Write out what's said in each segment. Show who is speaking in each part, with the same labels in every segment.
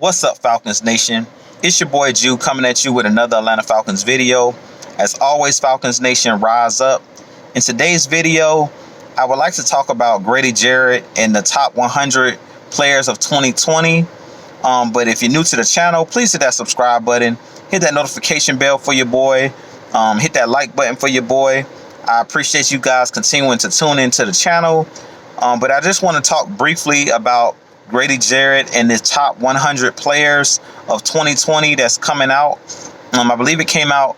Speaker 1: What's up, Falcons Nation? It's your boy Jew coming at you with another Atlanta Falcons video. As always, Falcons Nation, rise up. In today's video, I would like to talk about Grady Jarrett and the top 100 players of 2020. But if you're new to the channel, please hit that subscribe button, hit that notification bell for your boy, hit that like button for your boy. I appreciate you guys continuing to tune into the channel. But I just want to talk briefly about Grady Jarrett and his top 100 players of 2020 that's coming out. I believe it came out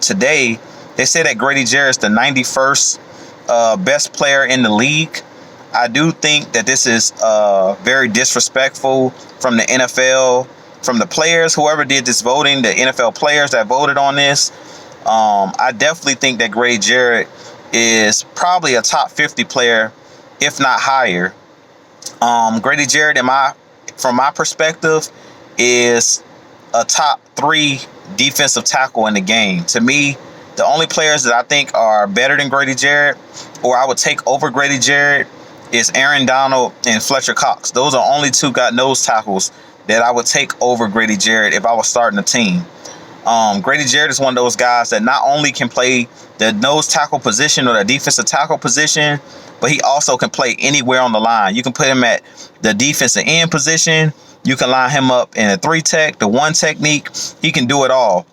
Speaker 1: today. They say that Grady Jarrett's the 91st best player in the league. I do think that this is very disrespectful from the NFL, from the players, whoever did this voting, the NFL players that voted on this. I definitely think that Grady Jarrett is probably a top 50 player, if not higher. Grady Jarrett, from my perspective, is a top 3 defensive tackle in the game. To me, the only players that I think are better than Grady Jarrett, or I would take over Grady Jarrett, is Aaron Donald and Fletcher Cox. Those are only 2 nose tackles that I would take over Grady Jarrett if I was starting a team. Grady Jarrett is one of those guys that not only can play the nose tackle position or the defensive tackle position, but he also can play anywhere on the line. You can put him at the defensive end position. You can line him up in a 3-tech, the 1 technique. He can do it all.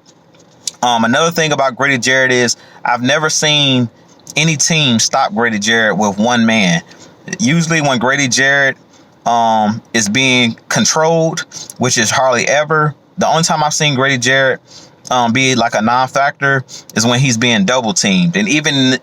Speaker 1: Another thing about Grady Jarrett is I've never seen any team stop Grady Jarrett with one man. Usually when Grady Jarrett is being controlled, which is hardly ever, the only time I've seen Grady Jarrett be like a non-factor is when he's being double teamed. And even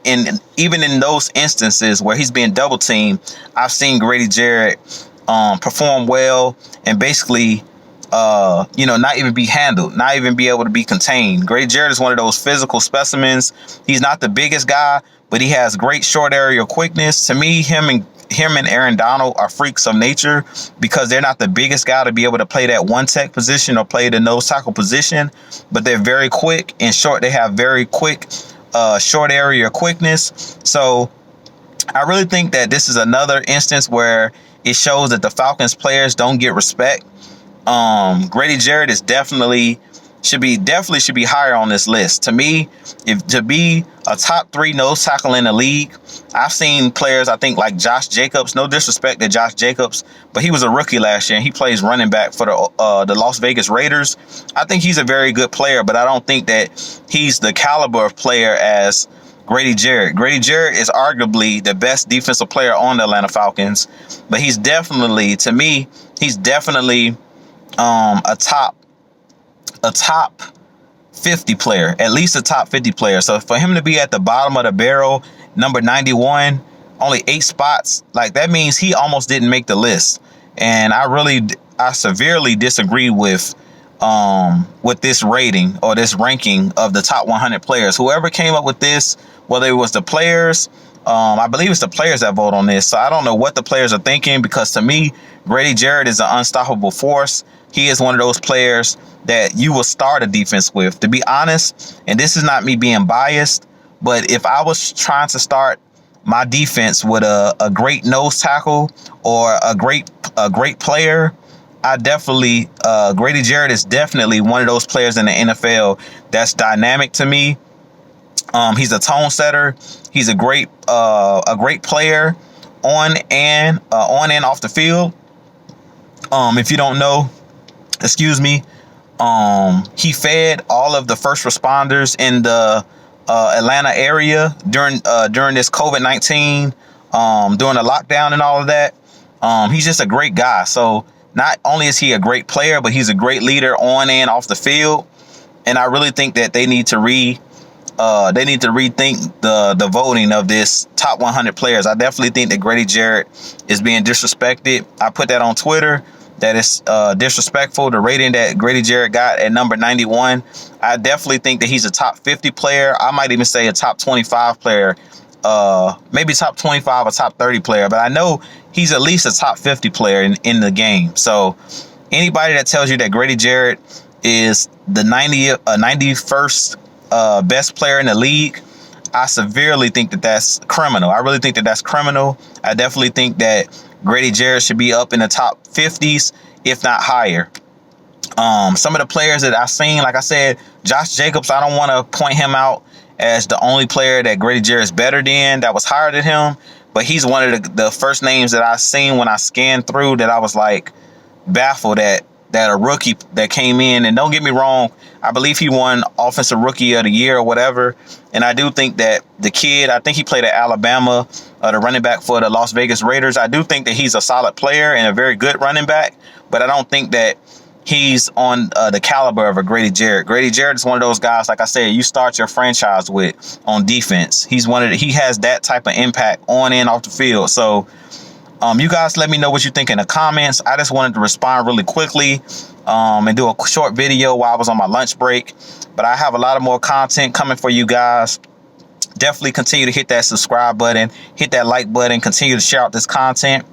Speaker 1: in those instances where he's being double teamed, I've seen Grady Jarrett perform well and basically not even be handled, not even be able to be contained. Grady Jarrett is one of those physical specimens. He's not the biggest guy, but he has great short area quickness. To me, him and Aaron Donald are freaks of nature because they're not the biggest guy to be able to play that 1-tech position or play the nose tackle position, but they're very quick and short. They have very quick short area quickness. So I really think that this is another instance where it shows that the Falcons players don't get respect. Grady Jarrett is definitely should be higher on this list. To me, to be a top 3 nose tackle in the league, I've seen players, I think, like Josh Jacobs. No disrespect to Josh Jacobs, but he was a rookie last year and he plays running back for the Las Vegas Raiders. I think he's a very good player, but I don't think that he's the caliber of player as Grady Jarrett. Grady Jarrett is arguably the best defensive player on the Atlanta Falcons, but he's definitely, to me, a top 50 player, at least a top 50 player. So for him to be at the bottom of the barrel, number 91, only 8 spots, like that means he almost didn't make the list. And I severely disagree with this rating or this ranking of the top 100 players. Whoever came up with this, whether it was the players, I believe it's the players that vote on this. So I don't know what the players are thinking, because to me, Grady Jarrett is an unstoppable force. He is one of those players that you will start a defense with. To be honest, and this is not me being biased, but if I was trying to start my defense with a great nose tackle or a great player, Grady Jarrett is definitely one of those players in the NFL that's dynamic to me. He's a tone setter. He's a great player on and off the field. If you don't know, he fed all of the first responders in the Atlanta area during this COVID-19, during the lockdown and all of that. He's just a great guy. So not only is he a great player, but he's a great leader on and off the field. And I really think that they need to rethink the voting of this top 100 players. I definitely think that Grady Jarrett is being disrespected. I put that on Twitter. That is disrespectful. The rating that Grady Jarrett got at number 91, I definitely think that he's a top 50 player. I might even say a top 25 player, maybe top 25 or top 30 player. But I know he's at least a top 50 player in the game. So anybody that tells you that Grady Jarrett is the 91st best player in the league, I severely think that that's criminal. I really think that that's criminal. I definitely think that Grady Jarrett should be up in the top 50s, if not higher. Some of the players that I've seen, like I said, Josh Jacobs, I don't want to point him out as the only player that Grady Jarrett is better than, that was higher than him. But he's one of the first names that I seen when I scanned through that I was like baffled at, that a rookie that came in. And don't get me wrong, I believe he won Offensive Rookie of the Year or whatever. And I do think that the kid, I think he played at Alabama, the running back for the Las Vegas Raiders. I do think that he's a solid player and a very good running back, but I don't think that he's on the caliber of a Grady Jarrett. Grady Jarrett is one of those guys, like I said, you start your franchise with on defense. He has that type of impact on and off the field. So you guys let me know what you think in the comments. I just wanted to respond really quickly and do a short video while I was on my lunch break. But I have a lot of more content coming for you guys. Definitely continue to hit that subscribe button, hit that like button, continue to share out this content.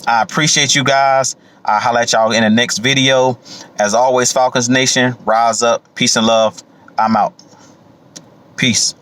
Speaker 1: I appreciate you guys. I'll holler at y'all in the next video. As always, Falcons Nation, rise up. Peace and love. I'm out. Peace.